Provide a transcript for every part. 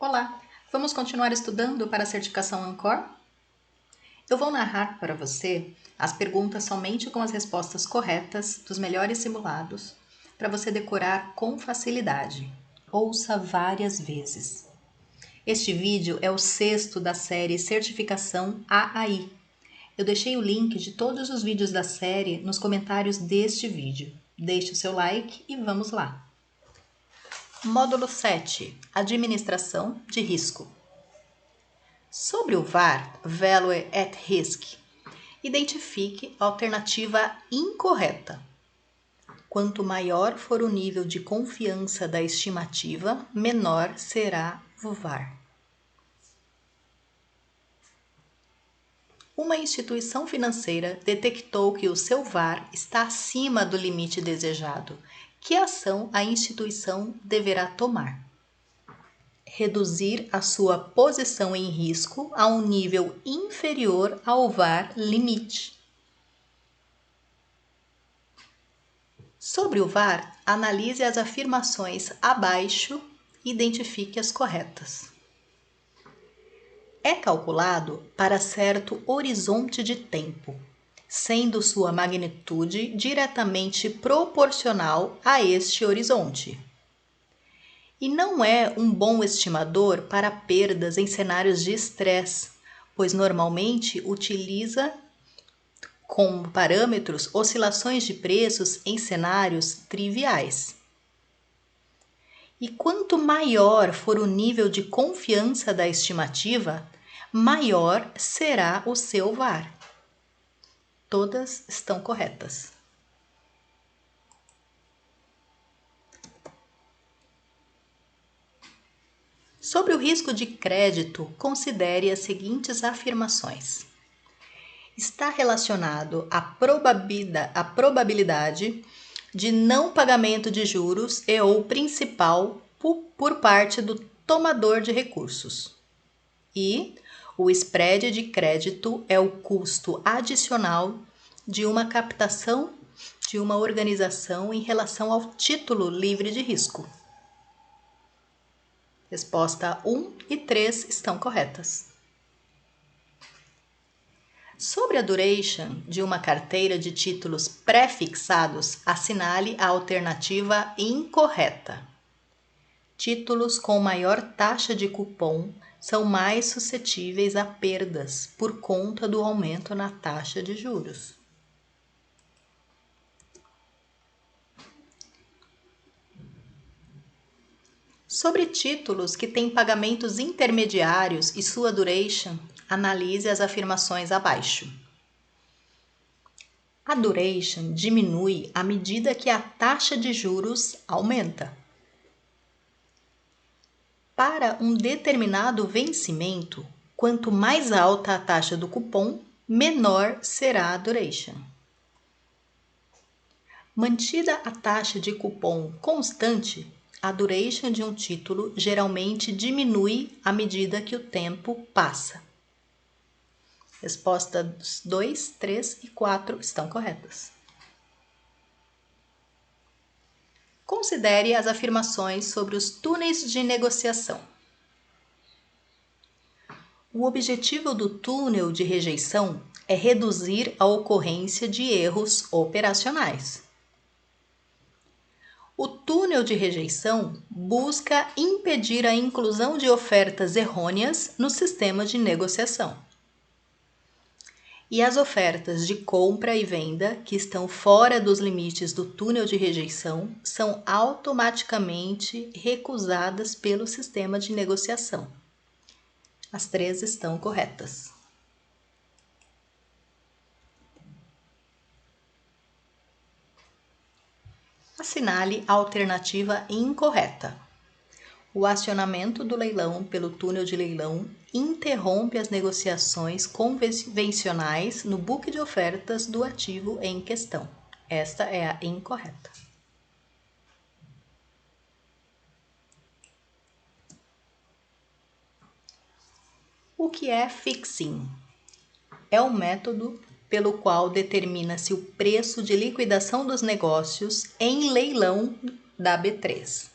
Olá, vamos continuar estudando para a certificação Ancor? Eu vou narrar para você as perguntas somente com as respostas corretas dos melhores simulados, para você decorar com facilidade. Ouça várias vezes. Este vídeo é o 6º da série Certificação AAI. Eu deixei o link de todos os vídeos da série nos comentários deste vídeo. Deixe o seu like e vamos lá! Módulo 7. Administração de risco. Sobre o VAR, Value at Risk, identifique a alternativa incorreta. Quanto maior for o nível de confiança da estimativa, menor será o VAR. Uma instituição financeira detectou que o seu VAR está acima do limite desejado. Que ação a instituição deverá tomar? Reduzir a sua posição em risco a um nível inferior ao VAR limite. Sobre o VAR, analise as afirmações abaixo e identifique as corretas. É calculado para certo horizonte de tempo, sendo sua magnitude diretamente proporcional a este horizonte. E não é um bom estimador para perdas em cenários de estresse, pois normalmente utiliza como parâmetros oscilações de preços em cenários triviais. E quanto maior for o nível de confiança da estimativa, maior será o seu VAR. Todas estão corretas. Sobre o risco de crédito, considere as seguintes afirmações. Está relacionado à probabilidade de não pagamento de juros e ou principal por parte do tomador de recursos. E o spread de crédito é o custo adicional de uma captação de uma organização em relação ao título livre de risco. Resposta 1 e 3 estão corretas. Sobre a duration de uma carteira de títulos pré-fixados, assinale a alternativa incorreta. Títulos com maior taxa de cupom são mais suscetíveis a perdas por conta do aumento na taxa de juros. Sobre títulos que têm pagamentos intermediários e sua duration, analise as afirmações abaixo. A duration diminui à medida que a taxa de juros aumenta. Para um determinado vencimento, quanto mais alta a taxa do cupom, menor será a duration. Mantida a taxa de cupom constante, a duration de um título geralmente diminui à medida que o tempo passa. Respostas 2, 3 e 4 estão corretas. Considere as afirmações sobre os túneis de negociação. O objetivo do túnel de rejeição é reduzir a ocorrência de erros operacionais. O túnel de rejeição busca impedir a inclusão de ofertas errôneas no sistema de negociação. E as ofertas de compra e venda que estão fora dos limites do túnel de rejeição são automaticamente recusadas pelo sistema de negociação. As 3 estão corretas. Assinale a alternativa incorreta. O acionamento do leilão pelo túnel de leilão interrompe as negociações convencionais no book de ofertas do ativo em questão. Esta é a incorreta. O que é fixing? É o método pelo qual determina-se o preço de liquidação dos negócios em leilão da B3.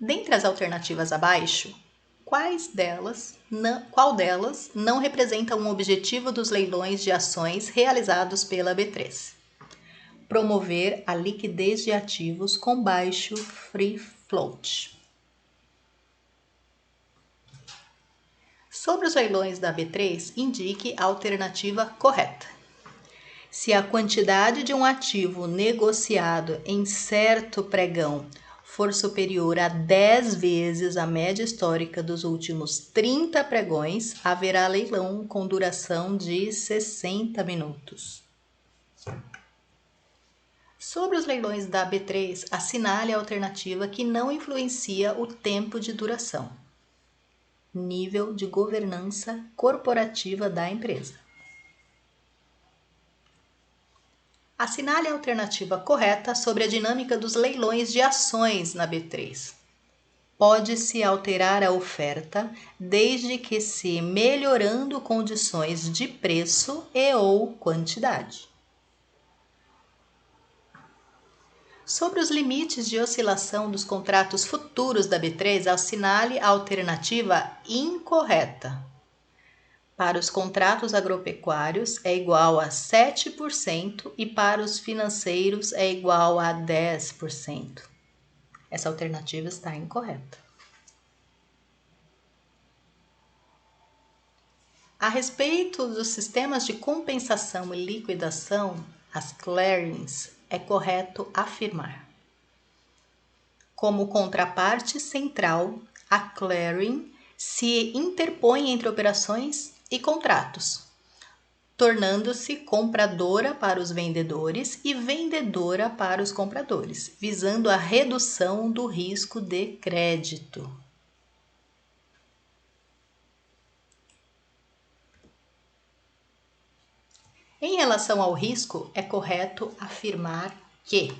Dentre as alternativas abaixo, qual delas não representa um objetivo dos leilões de ações realizados pela B3? Promover a liquidez de ativos com baixo free float. Sobre os leilões da B3, indique a alternativa correta. Se a quantidade de um ativo negociado em certo pregão for superior a 10 vezes a média histórica dos últimos 30 pregões, haverá leilão com duração de 60 minutos. Sobre os leilões da B3, assinale a alternativa que não influencia o tempo de duração. Nível de governança corporativa da empresa. Assinale a alternativa correta sobre a dinâmica dos leilões de ações na B3. Pode-se alterar a oferta desde que se melhorando condições de preço e ou quantidade. Sobre os limites de oscilação dos contratos futuros da B3, assinale a alternativa incorreta. Para os contratos agropecuários é igual a 7% e para os financeiros é igual a 10%. Essa alternativa está incorreta. A respeito dos sistemas de compensação e liquidação, as clearings, é correto afirmar. Como contraparte central, a clearing se interpõe entre operações e contratos, tornando-se compradora para os vendedores e vendedora para os compradores, visando a redução do risco de crédito. Em relação ao risco, é correto afirmar que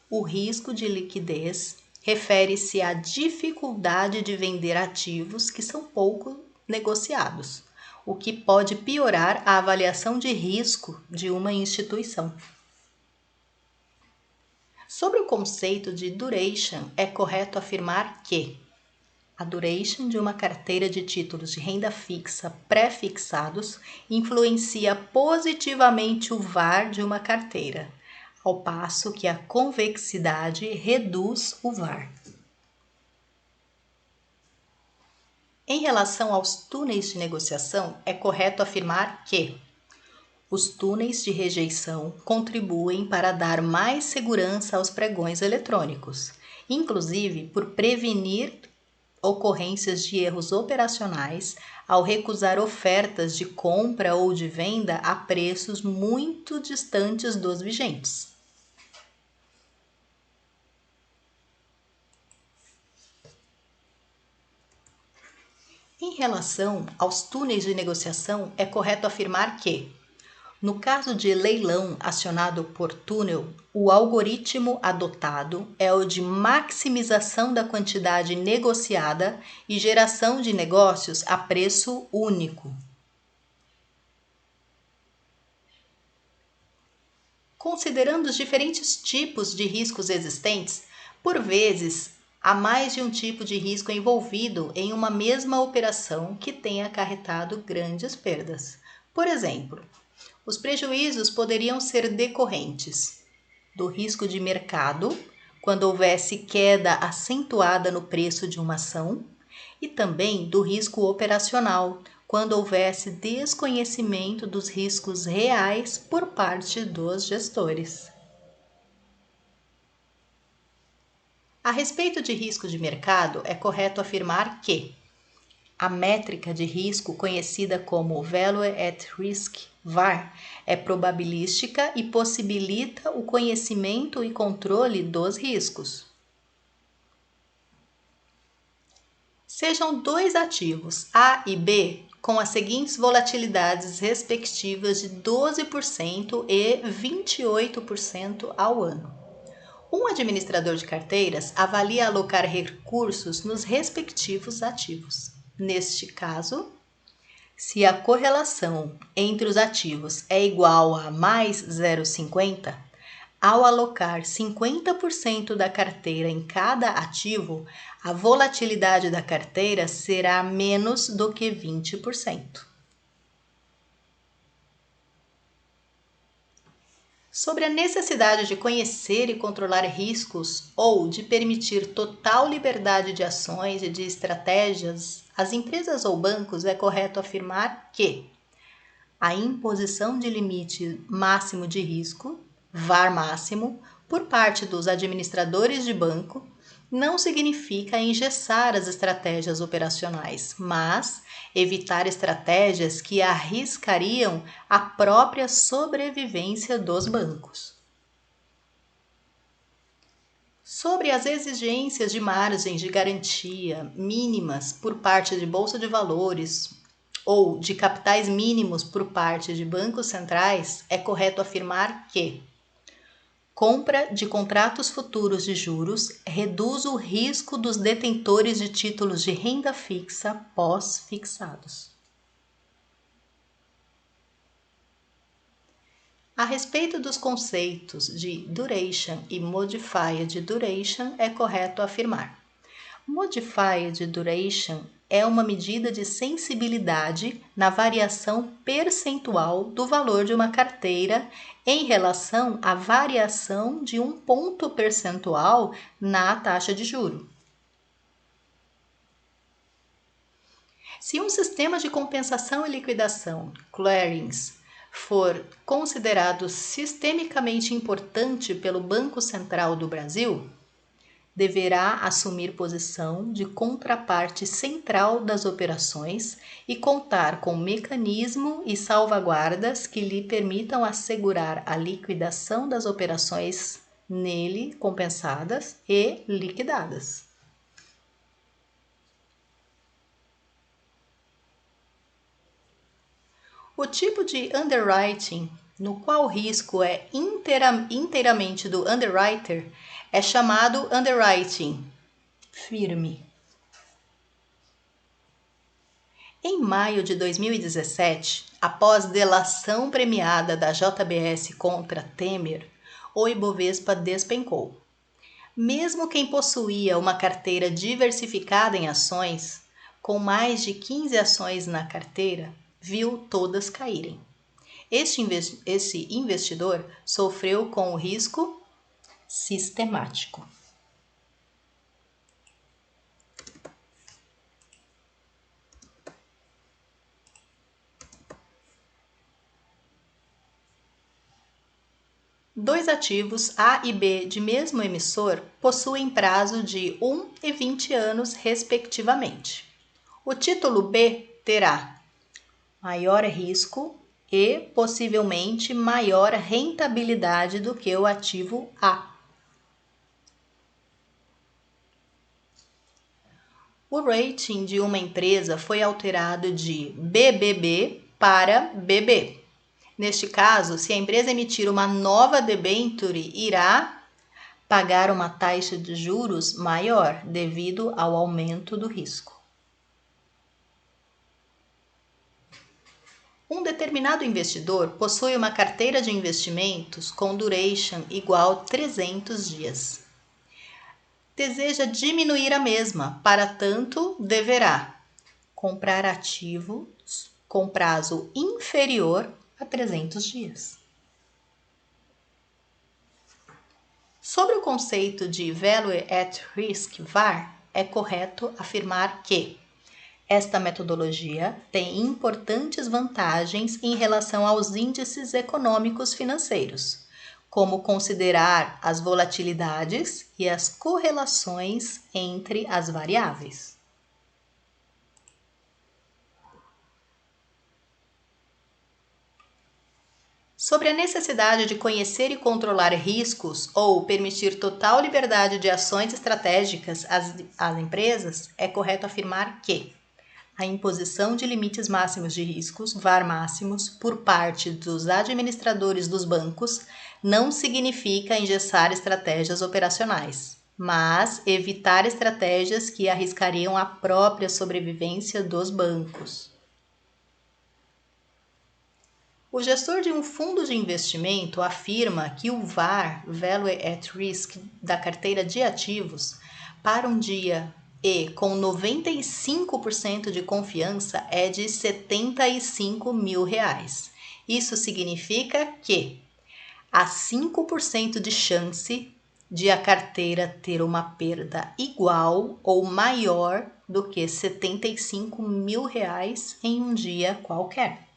o risco de liquidez refere-se à dificuldade de vender ativos que são pouco negociados, o que pode piorar a avaliação de risco de uma instituição. Sobre o conceito de duration, é correto afirmar que a duration de uma carteira de títulos de renda fixa pré-fixados influencia positivamente o VaR de uma carteira, ao passo que a convexidade reduz o VaR. Em relação aos túneis de negociação, é correto afirmar que os túneis de rejeição contribuem para dar mais segurança aos pregões eletrônicos, inclusive por prevenir ocorrências de erros operacionais ao recusar ofertas de compra ou de venda a preços muito distantes dos vigentes. Em relação aos túneis de negociação, é correto afirmar que, no caso de leilão acionado por túnel, o algoritmo adotado é o de maximização da quantidade negociada e geração de negócios a preço único. Considerando os diferentes tipos de riscos existentes, por vezes, há mais de um tipo de risco envolvido em uma mesma operação que tenha acarretado grandes perdas. Por exemplo, os prejuízos poderiam ser decorrentes do risco de mercado, quando houvesse queda acentuada no preço de uma ação, e também do risco operacional, quando houvesse desconhecimento dos riscos reais por parte dos gestores. A respeito de risco de mercado, é correto afirmar que a métrica de risco, conhecida como Value at Risk, VaR, é probabilística e possibilita o conhecimento e controle dos riscos. Sejam dois ativos, A e B, com as seguintes volatilidades respectivas de 12% e 28% ao ano. Um administrador de carteiras avalia alocar recursos nos respectivos ativos. Neste caso, se a correlação entre os ativos é igual a mais 0,50, Ao alocar 50% da carteira em cada ativo, a volatilidade da carteira será menos do que 20%. Sobre a necessidade de conhecer e controlar riscos ou de permitir total liberdade de ações e de estratégias, as empresas ou bancos é correto afirmar que a imposição de limite máximo de risco, VaR máximo, por parte dos administradores de banco, não significa engessar as estratégias operacionais, mas evitar estratégias que arriscariam a própria sobrevivência dos bancos. Sobre as exigências de margens de garantia mínimas por parte de bolsa de valores ou de capitais mínimos por parte de bancos centrais, é correto afirmar que compra de contratos futuros de juros reduz o risco dos detentores de títulos de renda fixa pós-fixados. A respeito dos conceitos de duration e modified duration, é correto afirmar: modified duration é uma medida de sensibilidade na variação percentual do valor de uma carteira em relação à variação de um ponto percentual na taxa de juro. Se um sistema de compensação e liquidação, clearings, for considerado sistemicamente importante pelo Banco Central do Brasil, deverá assumir posição de contraparte central das operações e contar com mecanismo e salvaguardas que lhe permitam assegurar a liquidação das operações nele compensadas e liquidadas. O tipo de underwriting, no qual o risco é inteiramente do underwriter, é chamado underwriting firme. Em maio de 2017, após delação premiada da JBS contra Temer, o Ibovespa despencou. Mesmo quem possuía uma carteira diversificada em ações, com mais de 15 ações na carteira, viu todas caírem. Esse investidor sofreu com o risco sistemático. Dois ativos A e B de mesmo emissor possuem prazo de 1 e 20 anos, respectivamente. O título B terá maior risco e possivelmente maior rentabilidade do que o ativo A. O rating de uma empresa foi alterado de BBB para BB. Neste caso, se a empresa emitir uma nova debenture, irá pagar uma taxa de juros maior devido ao aumento do risco. Um determinado investidor possui uma carteira de investimentos com duration igual a 300 dias. Deseja diminuir a mesma, para tanto, deverá comprar ativos com prazo inferior a 300 dias. Sobre o conceito de Value at Risk, VaR, é correto afirmar que esta metodologia tem importantes vantagens em relação aos índices econômicos financeiros, como considerar as volatilidades e as correlações entre as variáveis. Sobre a necessidade de conhecer e controlar riscos ou permitir total liberdade de ações estratégicas às empresas, é correto afirmar que a imposição de limites máximos de riscos, VaR máximos, por parte dos administradores dos bancos não significa engessar estratégias operacionais, mas evitar estratégias que arriscariam a própria sobrevivência dos bancos. O gestor de um fundo de investimento afirma que o VaR, Value at Risk, da carteira de ativos, para um dia e com 95% de confiança é de R$ 75 mil. Isso significa que há 5% de chance de a carteira ter uma perda igual ou maior do que R$ 75 mil em um dia qualquer.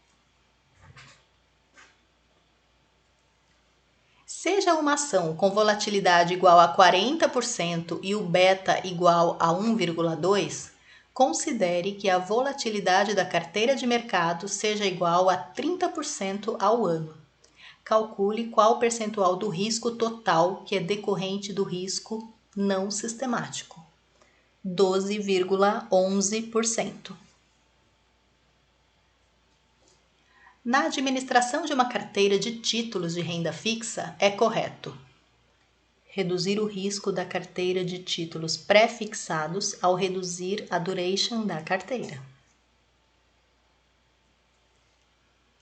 Seja uma ação com volatilidade igual a 40% e o beta igual a 1,2, considere que a volatilidade da carteira de mercado seja igual a 30% ao ano. Calcule qual o percentual do risco total que é decorrente do risco não sistemático. 12,11%. Na administração de uma carteira de títulos de renda fixa, é correto reduzir o risco da carteira de títulos pré-fixados ao reduzir a duration da carteira.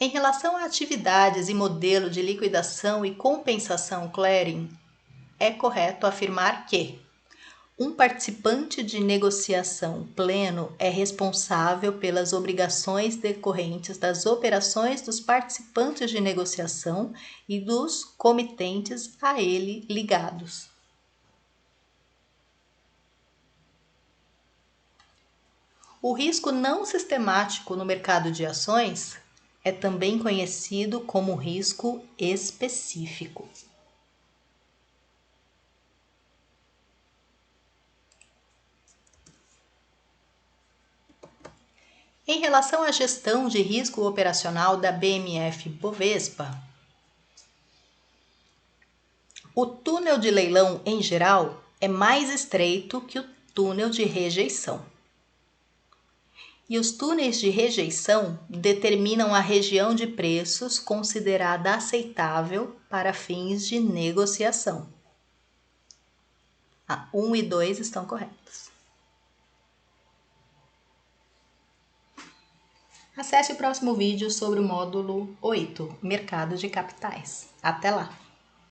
Em relação a atividades e modelo de liquidação e compensação clearing, é correto afirmar que um participante de negociação pleno é responsável pelas obrigações decorrentes das operações dos participantes de negociação e dos comitentes a ele ligados. O risco não sistemático no mercado de ações é também conhecido como risco específico. Em relação à gestão de risco operacional da BMF-Bovespa, o túnel de leilão, em geral, é mais estreito que o túnel de rejeição. E os túneis de rejeição determinam a região de preços considerada aceitável para fins de negociação. 1 e 2 estão corretos. Acesse o próximo vídeo sobre o módulo 8, Mercado de Capitais. Até lá!